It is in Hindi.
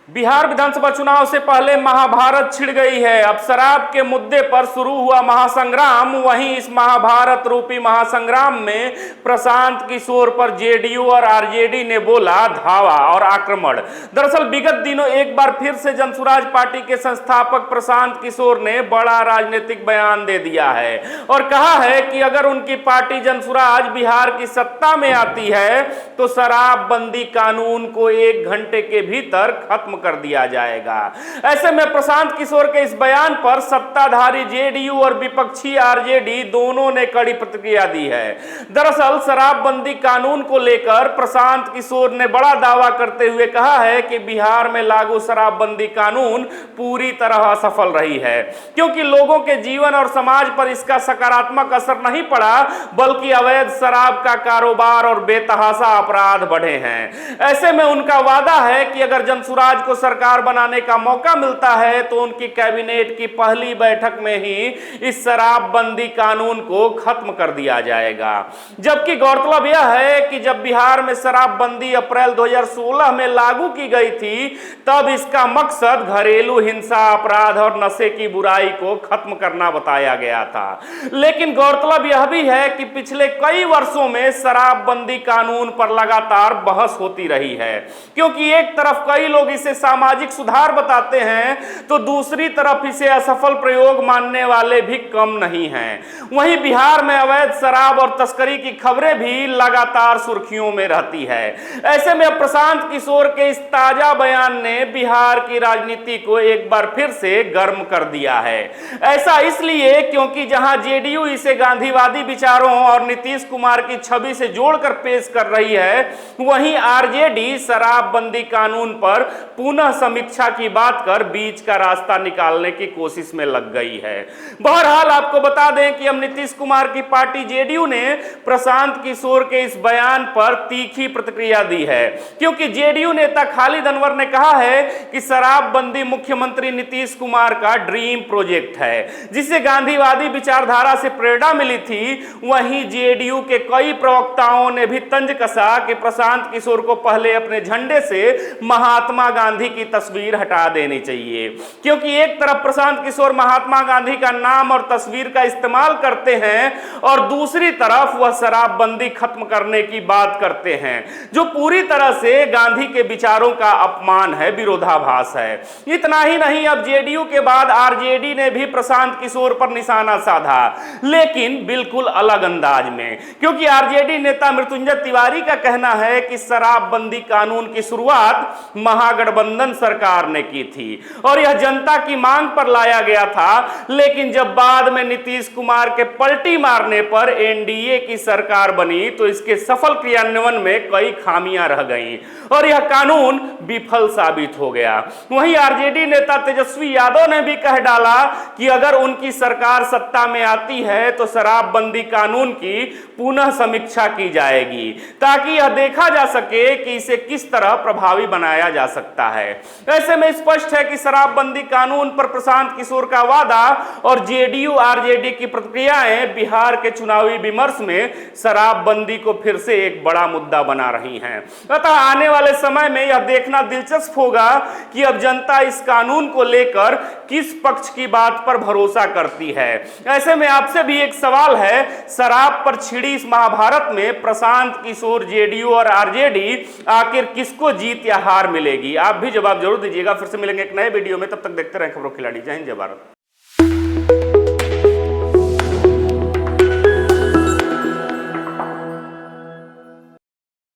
बिहार विधानसभा चुनाव से पहले महाभारत छिड़ गई है। अब शराब के मुद्दे पर शुरू हुआ महासंग्राम। वहीं इस महाभारत रूपी महासंग्राम में प्रशांत किशोर पर जेडीयू और आरजेडी ने बोला धावा और आक्रमण। दरअसल विगत दिनों एक बार फिर से जनसुराज पार्टी के संस्थापक प्रशांत किशोर ने बड़ा राजनीतिक बयान दे दिया है और कहा है कि अगर उनकी पार्टी जनसुराज बिहार की सत्ता में आती है तो शराबबंदी कानून को 1 घंटे के भीतर खत्म कर दिया जाएगा। ऐसे में प्रशांत किशोर के इस बयान पर सत्ताधारी जेडीयू और विपक्षी आरजेडी दोनों ने कड़ी प्रतिक्रिया दी है। दरअसल शराबबंदी कानून को लेकर प्रशांत किशोर ने बड़ा दावा करते हुए कहा है कि बिहार में लागू शराबबंदी कानून पूरी तरह असफल रही है, क्योंकि लोगों के जीवन और समाज पर इसका सकारात्मक असर नहीं पड़ा, बल्कि अवैध शराब का कारोबार और बेतहाशा अपराध बढ़े हैं। ऐसे में उनका वादा है कि अगर जनसुराज को सरकार बनाने का मौका मिलता है तो उनकी कैबिनेट की पहली बैठक में ही इस शराबबंदी कानून को खत्म कर दिया जाएगा। जबकि गौरतलब यह है कि जब बिहार में शराबबंदी अप्रैल 2016 में लागू की गई थी, तब इसका मकसद घरेलू हिंसा, अपराध और नशे की बुराई को खत्म करना बताया गया था। लेकिन गौरतलब यह भी है कि पिछले कई वर्षों में शराबबंदी कानून पर लगातार बहस होती रही है, क्योंकि एक तरफ कई लोग इसे सामाजिक सुधार बताते हैं तो दूसरी तरफ इसे असफल प्रयोग मानने वाले भी कम नहीं हैं। वहीं बिहार में अवैध शराब और तस्करी की खबरें भी लगातार सुर्खियों में रहती है। ऐसे में प्रशांत किशोर के इस ताजा बयान ने बिहार की राजनीति को एक बार फिर से गर्म कर दिया है। ऐसा इसलिए क्योंकि जहां जेडीयू इसे गांधीवादी विचारों और नीतीश कुमार की छवि से जोड़कर पेश कर रही है, वहीं आरजेडी शराबबंदी कानून पर पुनः समीक्षा की बात कर बीच का रास्ता निकालने की कोशिश में लग गई है। बहरहाल आपको बता दें कि अब नीतीश कुमार की पार्टी जेडीयू ने प्रशांत किशोर के इस बयान पर तीखी प्रतिक्रिया दी है, क्योंकि जेडीयू नेता खालिद अनवर ने कहा है कि शराबबंदी मुख्यमंत्री नीतीश कुमार का ड्रीम प्रोजेक्ट है, जिसे गांधीवादी विचारधारा से प्रेरणा मिली थी। वहीं जेडीयू के कई प्रवक्ताओं ने भी तंज कसा कि प्रशांत किशोर को पहले अपने झंडे से महात्मा गांधी की तस्वीर हटा देनी चाहिए, क्योंकि एक तरफ प्रशांत किशोर महात्मा गांधी का नाम और तस्वीर का इस्तेमाल करते हैं और दूसरी तरफ वह शराबबंदी खत्म करने की बात करते हैं, जो पूरी तरह से गांधी के विचारों का अपमान है, विरोधाभास है। इतना ही नहीं, अब जेडीयू के बाद आरजेडी ने भी प्रशांत किशोर पर निशाना साधा, लेकिन बिल्कुल अलग अंदाज में, क्योंकि आरजेडी नेता मृत्युंजय तिवारी का कहना है कि शराबबंदी कानून की शुरुआत महागठबंधन सरकार ने की थी और यह जनता की मांग पर लाया गया था, लेकिन जब बाद में नीतीश कुमार के पलटी मारने पर एनडीए की सरकार बनी तो इसके सफल क्रियान्वयन में कई खामियां रह गईं और यह कानून विफल साबित हो गया। वहीं आरजेडी नेता तेजस्वी यादव ने भी कह डाला कि अगर उनकी सरकार सत्ता में आती है तो शराबबंदी कानून की पुनः समीक्षा की जाएगी, ताकि यह देखा जा सके कि इसे किस तरह प्रभावी बनाया जा सकता है। ऐसे में स्पष्ट है कि शराबबंदी कानून पर प्रशांत किशोर का वादा और जेडीयू आरजेडी की प्रतिक्रियाएं बिहार के चुनावी विमर्श में शराबबंदी को फिर से एक बड़ा मुद्दा बना रही हैं। अतः आने वाले समय में यह देखना दिलचस्प होगा कि अब जनता इस कानून को लेकर किस पक्ष की बात पर भरोसा करती है। ऐसे में आपसे भी एक सवाल है, शराब पर छिड़ी इस महाभारत में प्रशांत किशोर, जेडीयू और आरजेडी आखिर किसको जीत या हार मिलेगी? आप भी जवाब जरूर दीजिएगा। फिर से मिलेंगे एक नए वीडियो में, तब तक देखते रहें खबरों खिलाड़ी। जय हिंद, जय भारत।